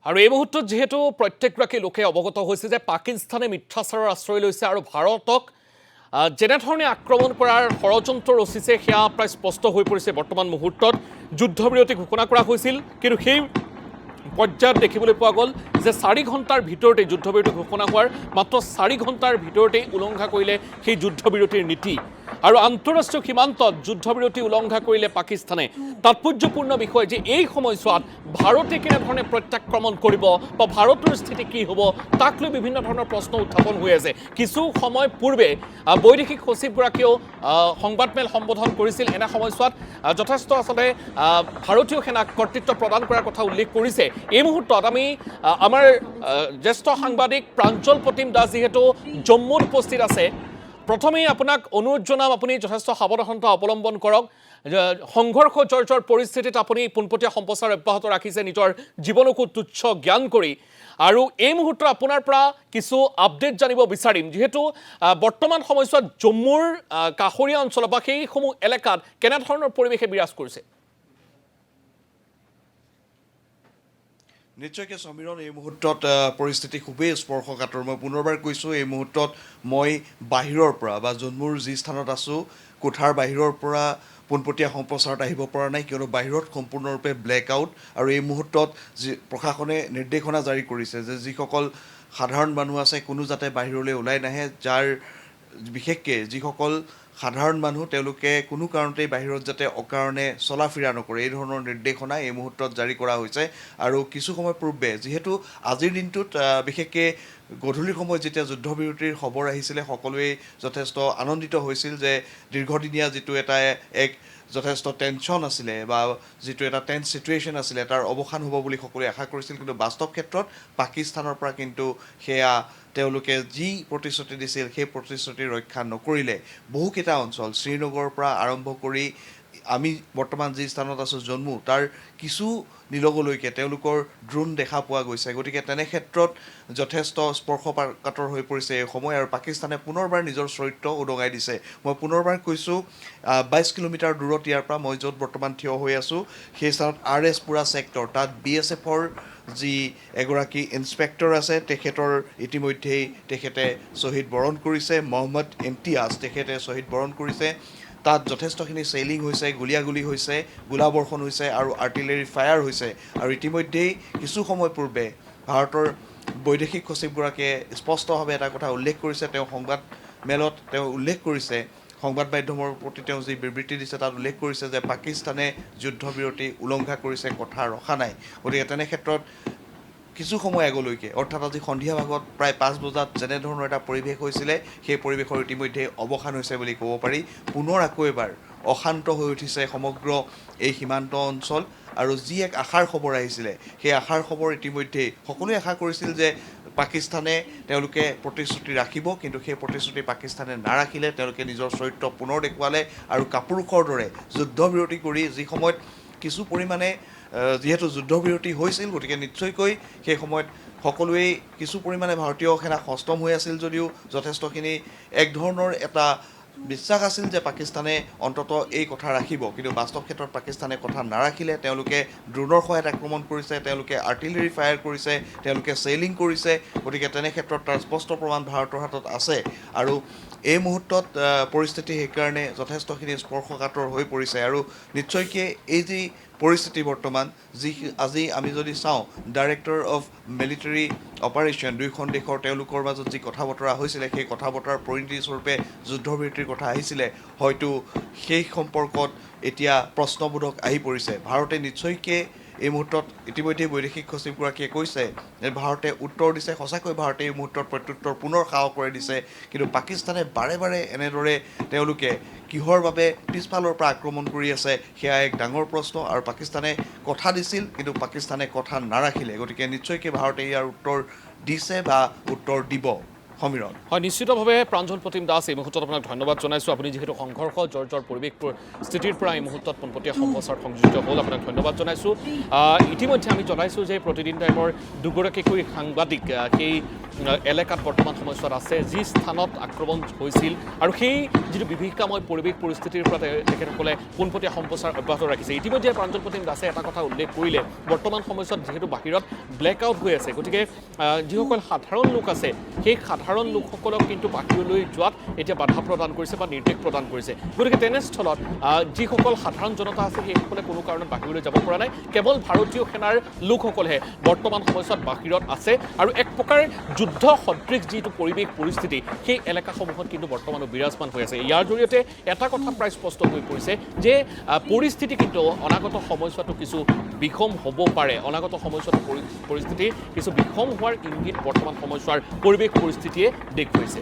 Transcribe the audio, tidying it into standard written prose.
আৰু এই মুহূৰ্তত যেহেতু প্ৰত্যেকগৰাকী লোকে অৱগত হৈছে যে পাকিস্তানে মিথ্যাচাৰৰ আশ্ৰয় লৈছে আৰু ভাৰতক যেনেধৰণে আক্ৰমণ কৰাৰ ষড়যন্ত্ৰ ৰচিছে সেয়া প্ৰায় স্পষ্ট হৈ পৰিছে। বৰ্তমান মুহূৰ্তত যুদ্ধবিৰতি ঘোষণা কৰা হৈছিল, কিন্তু সেই পৰ্যায়ত দেখিবলৈ পোৱা গ'ল যে 4 ঘণ্টাৰ ভিতৰতে যুদ্ধবিৰতি ঘোষণা হোৱাৰ মাত্ৰ 4 ঘণ্টাৰ ভিতৰতেই উলংঘা কৰিলে সেই যুদ্ধবিৰতিৰ নীতি। আৰু আন্তঃৰাষ্ট্ৰীয় সীমান্তত যুদ্ধবিৰতি উলংঘা কৰিলে পাকিস্তানে। তাৎপৰ্যপূৰ্ণ বিষয় যে এই সময়ছোৱাত ভাৰতে কেনেধৰণে প্ৰত্যাক্ৰমণ কৰিব বা ভাৰতৰ স্থিতি কি হ'ব তাক লৈ বিভিন্ন ধৰণৰ প্ৰশ্ন উত্থাপন হৈ আছে। কিছু সময় পূৰ্বে বৈদেশিক সচিবগৰাকীয়েও সংবাদমেল সম্বোধন কৰিছিল। এনে সময়ছোৱাত যথেষ্ট আচলতে ভাৰতীয় সেনাক কৰ্তৃত্ব প্ৰদান কৰাৰ কথা উল্লেখ কৰিছে। এই মুহূৰ্তত আমি আমাৰ জ্যেষ্ঠ সাংবাদিক প্ৰাঞ্জল প্ৰতিম দাস যিহেতু জম্মুত উপস্থিত আছে, প্ৰথমেই আপোনাক অনুৰোধ জনাম, আপুনি যথেষ্ট সাৱধানতা অৱলম্বন কৰক। সংঘৰ্ষ জৰ্জৰ পৰিস্থিতিত আপুনি পোনপটীয়া সম্প্ৰচাৰ অব্যাহত ৰাখিছে নিজৰ জীৱনকো তুচ্ছ জ্ঞান কৰি। আৰু এই মুহূৰ্তত আপোনাৰ পৰা কিছু আপডেট জানিব বিচাৰিম, যিহেতু বৰ্তমান সময়ছোৱাত জম্মুৰ কাষৰীয়া অঞ্চল বা সেইসমূহ এলেকাত কেনেধৰণৰ পৰিৱেশে বিৰাজ কৰিছে? নিশ্চয়কৈ সমীৰণ, এই মুহূৰ্তত পৰিস্থিতি খুবেই স্পৰ্শকাতৰ। মই পুনৰবাৰ কৈছোঁ, এই মুহূৰ্তত মই বাহিৰৰ পৰা বা জম্মুৰ যি স্থানত আছোঁ কোঠাৰ বাহিৰৰ পৰা পোনপটীয়া সম্প্ৰচাৰত আহিব পৰা নাই, কিয়নো বাহিৰত সম্পূৰ্ণৰূপে ব্লেক আউট। আৰু এই মুহূৰ্তত যি প্ৰশাসনে নিৰ্দেশনা জাৰি কৰিছে যে যিসকল সাধাৰণ মানুহ আছে কোনো যাতে বাহিৰলৈ ওলাই নাহে, যাৰ বিশেষকৈ যিসকল সাধাৰণ মানুহ তেওঁলোকে কোনো কাৰণতেই বাহিৰত যাতে অকাৰণে চলা ফিৰা নকৰে, এই ধৰণৰ নিৰ্দেশনা এই মুহূৰ্তত জাৰি কৰা হৈছে। আৰু কিছু সময় পূৰ্বে যিহেতু আজিৰ দিনটোত বিশেষকৈ গধূলিৰ সময়ত যেতিয়া যুদ্ধবিৰতিৰ খবৰ আহিছিলে সকলোৱে যথেষ্ট আনন্দিত হৈছিল যে দীৰ্ঘদিনীয়া যিটো এটা এক যথেষ্ট টেনশ্যন আছিলে বা যিটো এটা টেন্স ছিটুৱেশ্যন আছিলে তাৰ অৱসান হ'ব বুলি সকলোৱে আশা কৰিছিল। কিন্তু বাস্তৱ ক্ষেত্ৰত পাকিস্তানৰ পৰা কিন্তু সেয়া তেওঁলোকে যি প্ৰতিশ্ৰুতি দিছিল সেই প্ৰতিশ্ৰুতি ৰক্ষা নকৰিলে। বহুকেইটা অঞ্চল শ্ৰীনগৰৰ পৰা আৰম্ভ কৰি আমি বৰ্তমান যি স্থানত আছোঁ জম্মু, তাৰ কিছু নিলগলৈকে তেওঁলোকৰ ড্ৰোন দেখা পোৱা গৈছে। গতিকে তেনে ক্ষেত্ৰত যথেষ্ট স্পৰ্শকাতৰ হৈ পৰিছে এই সময়, আৰু পাকিস্তানে পুনৰবাৰ নিজৰ চৰিত্ৰ উদঙাই দিছে। মই পুনৰবাৰ কৈছোঁ, 22 কিলোমিটাৰ দূৰত ইয়াৰ পৰা মই য'ত বৰ্তমান থিয় হৈ আছোঁ সেই স্থানত RS পুৰা ছেক্টৰ, তাত BSFৰ যি এগৰাকী ইনস্পেক্টৰ আছে তেখেতৰ ইতিমধ্যেই তেখেতে শ্বহীদ বৰণ কৰিছে। মহম্মদ ইমতিয়াজ তেখেতে শ্বহীদ বৰণ কৰিছে। তাত যথেষ্টখিনি চেইলিং হৈছে, গুলীয়াগুলী হৈছে, গোলাবৰ্ষণ হৈছে আৰু আৰ্টিলাৰী ফায়াৰ হৈছে। আৰু ইতিমধ্যেই কিছু সময় পূৰ্বে ভাৰতৰ বৈদেশিক সচিবগৰাকীয়ে স্পষ্টভাৱে এটা কথা উল্লেখ কৰিছে। তেওঁ সংবাদমেলত তেওঁ উল্লেখ কৰিছে, সংবাদ মাধ্যমৰ প্ৰতি তেওঁ যি বিবৃতি দিছে তাত উল্লেখ কৰিছে যে পাকিস্তানে যুদ্ধবিৰতি উলংঘা কৰিছে, কথা ৰখা নাই। গতিকে তেনে ক্ষেত্ৰত কিছু সময় আগলৈকে অৰ্থাৎ আজি সন্ধিয়া ভাগত প্ৰায় 5 বজাত যেনেধৰণৰ এটা পৰিৱেশ হৈছিলে সেই পৰিৱেশৰ ইতিমধ্যে অৱসান হৈছে বুলি ক'ব পাৰি। পুনৰ আকৌ এবাৰ অশান্ত হৈ উঠিছে সমগ্ৰ এই সীমান্ত অঞ্চল। আৰু যি এক আশাৰ খবৰ আহিছিলে সেই আশাৰ খবৰ ইতিমধ্যেই সকলোৱে আশা কৰিছিল যে পাকিস্তানে তেওঁলোকে প্ৰতিশ্ৰুতি ৰাখিব, কিন্তু সেই প্ৰতিশ্ৰুতি পাকিস্তানে নাৰাখিলে। তেওঁলোকে নিজৰ চৰিত্ৰ পুনৰ দেখুৱালে আৰু কাপুৰুষৰ দৰে যুদ্ধবিৰতি কৰি যি সময়ত কিছু পৰিমাণে যিহেতু যুদ্ধবিৰতি হৈছিল গতিকে নিশ্চয়কৈ সেই সময়ত সকলোৱেই কিছু পৰিমাণে ভাৰতীয় সেনা সষ্টম হৈ আছিল যদিও যথেষ্টখিনি এক ধৰণৰ এটা বিশ্বাস আছিল যে পাকিস্তানে অন্ততঃ এই কথা ৰাখিব, কিন্তু বাস্তৱ ক্ষেত্ৰত পাকিস্তানে কথা নাৰাখিলে। তেওঁলোকে ড্ৰোনৰ সহায়ত আক্ৰমণ কৰিছে, তেওঁলোকে আৰ্টিলাৰী ফায়াৰ কৰিছে, তেওঁলোকে চেইলিং কৰিছে। গতিকে তেনে ক্ষেত্ৰত তাৰ স্পষ্ট প্ৰমাণ ভাৰতৰ হাতত আছে। আৰু এই মুহূৰ্তত পৰিস্থিতি সেইকাৰণে যথেষ্টখিনি স্পৰ্শকাতৰ হৈ পৰিছে। আৰু নিশ্চয়কৈ এই যি পৰিস্থিতি বৰ্তমান, যি আজি আমি যদি চাওঁ ডাইৰেক্টৰ অফ মিলিটাৰী অপাৰেশ্যন দুয়োখন দেশৰ তেওঁলোকৰ মাজত যি কথা বতৰা হৈছিলে সেই কথা বতৰাৰ পৰিণতি স্বৰূপে যুদ্ধবিৰতিৰ কথা আহিছিলে, হয়তো সেই সম্পৰ্কত এতিয়া প্ৰশ্নবোধক আহি পৰিছে। ভাৰতে নিশ্চয়কৈ এই মুহূৰ্তত ইতিমধ্যে বৈদেশিক সচিবগৰাকীয়ে কৈছে যে ভাৰতে উত্তৰ দিছে। সঁচাকৈ ভাৰতে এই মুহূৰ্তত প্ৰত্যুত্তৰ পুনৰ সাহস কৰি দিছে, কিন্তু পাকিস্তানে বাৰে বাৰে এনেদৰে তেওঁলোকে কিহৰ বাবে পিছফালৰ পৰা আক্ৰমণ কৰি আছে সেয়া এক ডাঙৰ প্ৰশ্ন। আৰু পাকিস্তানে কথা দিছিল কিন্তু পাকিস্তানে কথা নাৰাখিলে। গতিকে নিশ্চয়কৈ ভাৰতে ইয়াৰ উত্তৰ দিছে বা উত্তৰ দিব। সমীৰণ। হয়, নিশ্চিতভাৱে প্ৰাঞ্জল প্ৰতিম দাস এই মুহূৰ্তত আপোনাক ধন্যবাদ জনাইছোঁ। আপুনি যিহেতু সংঘৰ্ষ জৰ্জৰ পৰিৱেশ স্থিতিৰ পৰা এই মুহূৰ্তত পোনপটীয়া সম্প্ৰচাৰ সংযোজিত হ'ল, আপোনাক ধন্যবাদ জনাইছোঁ। ইতিমধ্যে আমি জনাইছোঁ যে প্ৰতিদিন টাইমৰ দুগৰাকীকৈ সাংবাদিক সেই এলেকাত বৰ্তমান সময়ছোৱাত আছে, যি স্থানত আক্ৰমণ হৈছিল আৰু সেই যিটো বিভীষিকাময় পৰিৱেশ পৰিস্থিতিৰ পৰা তেখেতসকলে পোনপটীয়া সম্প্ৰচাৰ অব্যাহত ৰাখিছে। ইতিমধ্যে প্ৰাঞ্জল প্ৰতিম দাসে এটা কথা উল্লেখ কৰিলে, বৰ্তমান সময়ছোৱাত যিহেতু বাহিৰত ব্লেক আউট হৈ আছে, গতিকে যিসকল সাধাৰণ লোক আছে সেই সাধাৰণ লোকসকলক কিন্তু বাহিৰলৈ যোৱাত এতিয়া বাধা প্ৰদান কৰিছে বা নিৰ্দেশ প্ৰদান কৰিছে। গতিকে তেনেস্থলত যিসকল সাধাৰণ জনতা আছে সেইসকলে কোনো কাৰণত বাহিৰলৈ যাব পৰা নাই, কেৱল ভাৰতীয় সেনাৰ লোকসকলেহে বৰ্তমান সময়ছোৱাত বাহিৰত আছে আৰু এক প্ৰকাৰ যুদ্ধ সদৃশ যিটো পৰিৱেশ পৰিস্থিতি সেই এলেকাসমূহত কিন্তু বৰ্তমানো বিৰাজমান হৈ আছে। ইয়াৰ জৰিয়তে এটা কথা প্ৰায় স্পষ্ট হৈ পৰিছে যে পৰিস্থিতি কিন্তু অনাগত সময়ছোৱাতো কিছু বিষম হ'ব পাৰে, অনাগত সময়ছোৱাতো পৰিস্থিতি কিছু বিষম হোৱাৰ ইংগিত বৰ্তমান সময়ছোৱাৰ পৰিৱেশ পৰিস্থিতিয়ে দেখুৱাইছে।